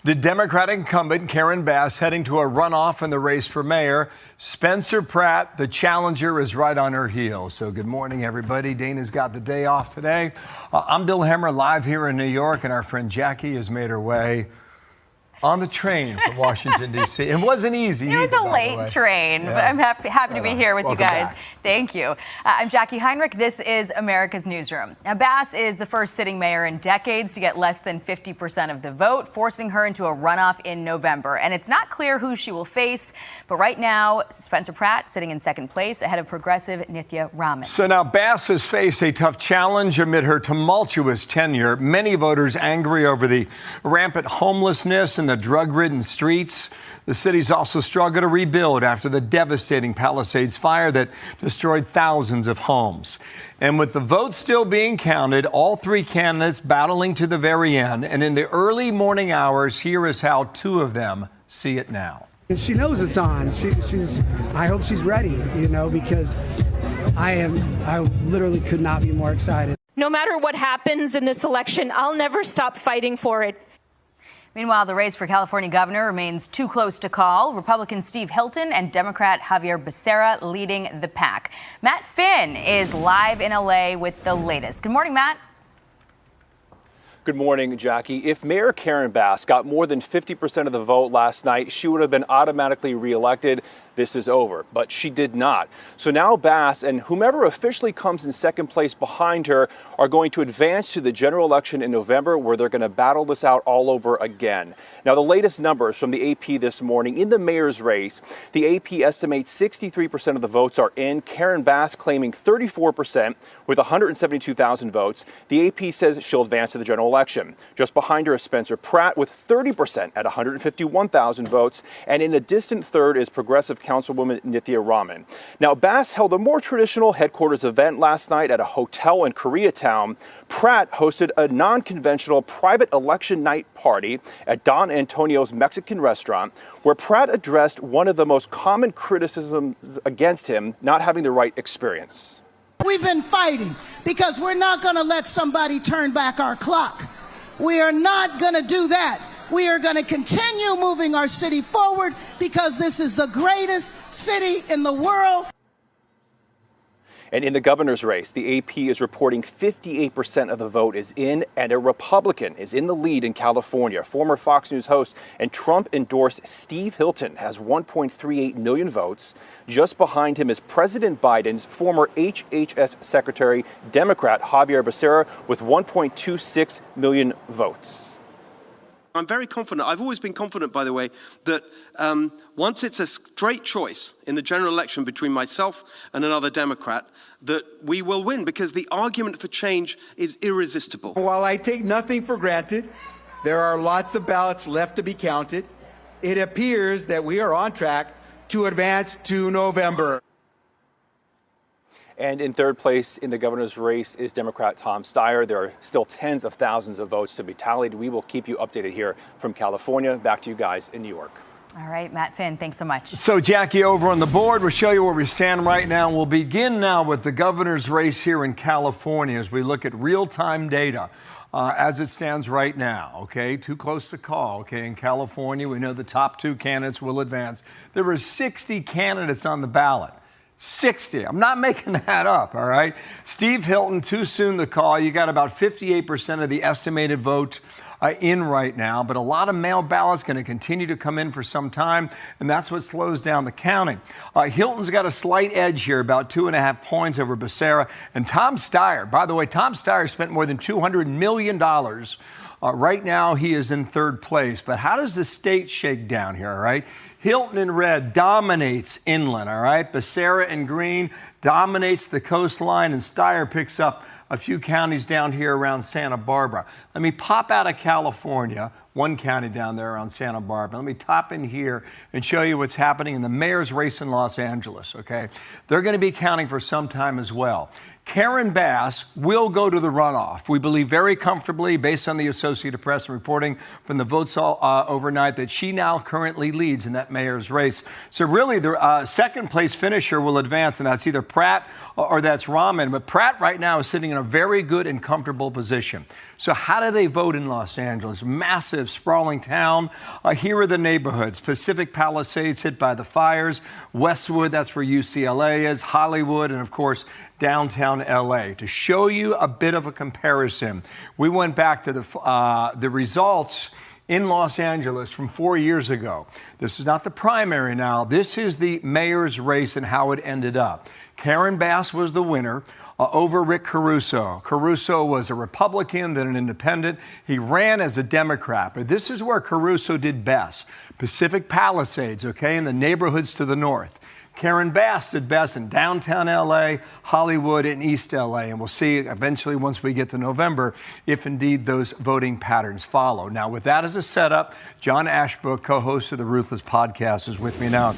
The Democratic incumbent Karen Bass heading to a runoff in the race for mayor. Spencer Pratt, the challenger, is right on her heels. So good morning, everybody. Dana's got the day off today. I'm Bill Hemmer, live here in New York, and our friend Jackie has made her way on the train from Washington, D.C. It wasn't easy. It was a late train, but I'm happy to be here with you guys. Back. Thank you. I'm Jackie Heinrich. This is America's Newsroom. Now, Bass is the first sitting mayor in decades to get less than 50% of the vote, forcing her into a runoff in November. And it's not clear who she will face, but right now, Spencer Pratt sitting in second place ahead of progressive Nithya Raman. So now Bass has faced a tough challenge amid her tumultuous tenure. Many voters angry over the rampant homelessness and the drug-ridden streets. The city's also struggled to rebuild after the devastating Palisades fire that destroyed thousands of homes. And with the votes still being counted, all three candidates battling to the very end. And in the early morning hours, here is how two of them see it now. And she knows it's on. I hope she's ready, because I literally could not be more excited. No matter what happens in this election, I'll never stop fighting for it. Meanwhile, the race for California governor remains too close to call. Republican Steve Hilton and Democrat Javier Becerra leading the pack. Matt Finn is live in LA with the latest. Good morning, Matt. Good morning, Jackie. If Mayor Karen Bass got more than 50% of the vote last night, she would have been automatically reelected. This is over, but she did not. So now Bass and whomever officially comes in second place behind her are going to advance to the general election in November, where they're going to battle this out all over again. Now, the latest numbers from the AP this morning in the mayor's race, the AP estimates 63% of the votes are in. Karen Bass claiming 34% with 172,000 votes. The AP says she'll advance to the general election. Just behind her is Spencer Pratt with 30% at 151,000 votes. And in the distant third is progressive Councilwoman Nithya Raman. Now, Bass held a more traditional headquarters event last night at a hotel in Koreatown. Pratt hosted a non-conventional private election night party at Don Antonio's Mexican restaurant, where Pratt addressed one of the most common criticisms against him, not having the right experience. We've been fighting because we're not going to let somebody turn back our clock. We are not going to do that. We are going to continue moving our city forward because this is the greatest city in the world. And in the governor's race, the AP is reporting 58% of the vote is in, and a Republican is in the lead in California. Former Fox News host and Trump-endorsed Steve Hilton has 1.38 million votes. Just behind him is President Biden's former HHS Secretary, Democrat Javier Becerra, with 1.26 million votes. I'm very confident. I've always been confident, by the way, that once it's a straight choice in the general election between myself and another Democrat, that we will win, because the argument for change is irresistible. While I take nothing for granted, there are lots of ballots left to be counted. It appears that we are on track to advance to November. And in third place in the governor's race is Democrat Tom Steyer. There are still tens of thousands of votes to be tallied. We will keep you updated here from California. Back to you guys in New York. All right, Matt Finn, thanks so much. So, Jackie, over on the board, we'll show you where we stand right now. We'll begin now with the governor's race here in California as we look at real-time data as it stands right now, okay? Too close to call, okay? In California, we know the top two candidates will advance. There were 60 candidates on the ballot. 60. I'm not making that up, all right? Steve Hilton, too soon to call. You got about 58% of the estimated vote in right now, but a lot of mail ballots going to continue to come in for some time, and that's what slows down the counting. Hilton's got a slight edge here, about 2.5 points over Becerra. And Tom Steyer, by the way, Tom Steyer spent more than $200 million. Right now, he is in third place. But how does the state shake down here, all right? Hilton in red dominates inland, all right? Becerra in green dominates the coastline, and Steyer picks up a few counties down here around Santa Barbara. Let me pop out of California, one county down there around Santa Barbara. Let me top in here and show you what's happening in the mayor's race in Los Angeles, okay? They're going to be counting for some time as well. Karen Bass will go to the runoff. We believe very comfortably, based on the Associated Press reporting from the votes overnight, that she now currently leads in that mayor's race. So really, the second place finisher will advance, and that's either Pratt or that's Rahman. But Pratt right now is sitting in a very good and comfortable position. So how do they vote in Los Angeles? Massive, sprawling town. Here are the neighborhoods. Pacific Palisades hit by the fires. Westwood, that's where UCLA is. Hollywood, and of course, downtown LA. To show you a bit of a comparison, we went back to the results in Los Angeles from 4 years ago. This is not the primary now. This is the mayor's race and how it ended up. Karen Bass was the winner over Rick Caruso. Caruso was a Republican, then an independent. He ran as a Democrat, but this is where Caruso did best. Pacific Palisades, okay, in the neighborhoods to the north. Karen Bass did best in downtown LA, Hollywood, and East LA. And we'll see eventually, once we get to November, if indeed those voting patterns follow. Now, with that as a setup, John Ashbrook, co-host of the Ruthless podcast, is with me now.